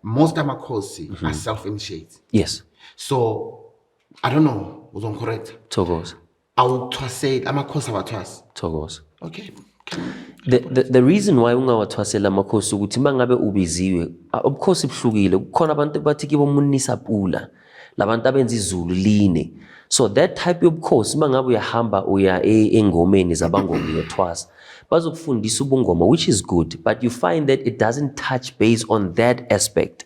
most Amakhosi are self-initiated. Yes. So, I don't know, was on correct? Togos. Awathwaselwa, Amakhosi Awathwasi. Togos. Okay. The reason why ungawathwasela amakhosi ukuthi mangabe ubiziwe, of course ibuhlukile, kukhona abantu bathi kibo munisa pula, labantu abenza izulu line. So that type yobukhosi mangabe uyahamba uya engomeni zabangoma uyathwasa, bazokufundisa ubungoma, which is good, but you find that it doesn't touch base on that aspect.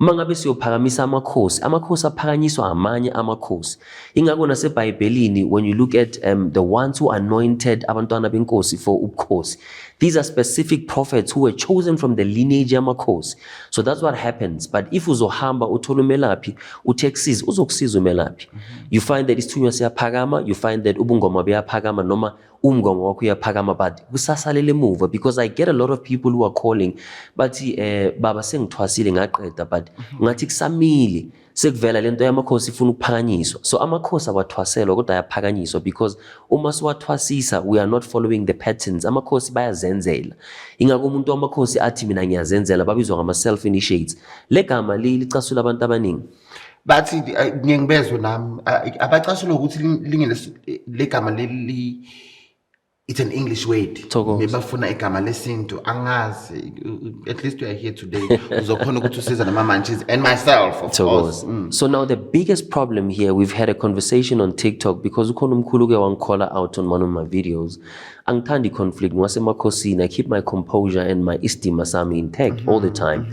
Uma ngabe siyophakamisa amakhosi aphakanyiswa amanye amakhosi. Ingakho naseBhayibhelini, when you look at the ones who anointed abantwana benkosi for ubukhosi, these are specific prophets who were chosen from the lineage yamakhosi. So that's what happens. But if uzohamba uthola umelaphi uTexas uzokusiza umelaphi, you find that isithunywa siyaphakama, you find that ubungoma buyaphakama noma umngoma wakho uyaphakama, but kusasalele emuva, because I get a lot of people who are calling bathi baba sengithwasile ngaqeda, but ngathi kusamile sekuvela lento yamakhosi ifuna ukuphakanyiswa. So amakhosi awathwaselwa kodwa ayaphakanyiswa, because uma siwathwasisa we are not following the patterns. Amakhosi bayazenzela. Ingakho umuntu wamakhosi athi mina ngiyazenzela babizwa ngama self initiates. Le gama licasula abantu abaningi. Bathi ngiyengibezwe nami abacasula ukuthi lingene le gama leli, it's an English word. Mebafuna igama lesintu angazi. At least we are here today. Uzokhona ukuthi usiza namamanches and myself, of course. So now the biggest problem here, we've had a conversation on TikTok, because ukhona umkhulu ke wangicaller out on one of my videos. Angithandi conflict, ngiwasemakhosini, I keep my composure and my istima sami intact all the time.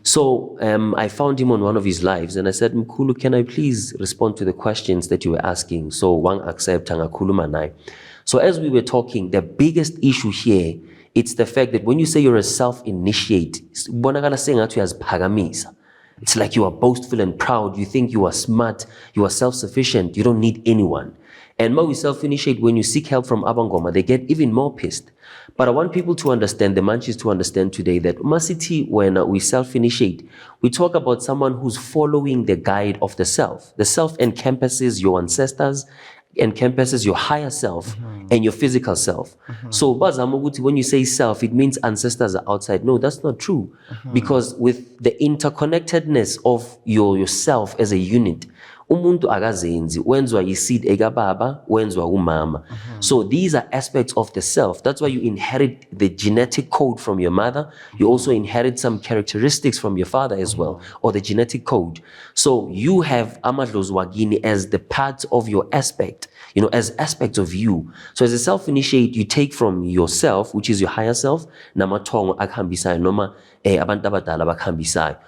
So I found him on one of his lives and I said, Mkhulu, can I please respond to the questions that you were asking? So wang accept angakhuluma naye. So as we were talking, the biggest issue here, it's the fact that when you say you're a self-initiate, it's like you are boastful and proud. You think you are smart, you are self-sufficient, you don't need anyone. And when we self-initiate, when you seek help from Abangoma, they get even more pissed. But I want people to understand, the Manchis to understand today, that Masiti, when we self-initiate, we talk about someone who's following the guide of the self. The self encompasses your ancestors, encompasses your higher self and your physical self. So when you say self, it means ancestors are outside. No, that's not true. Because with the interconnectedness of yourself as a unit, umuntu akazenzi, wenzwa yiseed ekababa, wenzwa umama. So these are aspects of the self. That's why you inherit the genetic code from your mother. You also inherit some characteristics from your father as well, or the genetic code. So you have amadlozwagini as the part of your aspect, as aspects of you. So as a self-initiate, you take from yourself, which is your higher self, namatongo akhambisayo, noma abantu abadala bakhambisayo.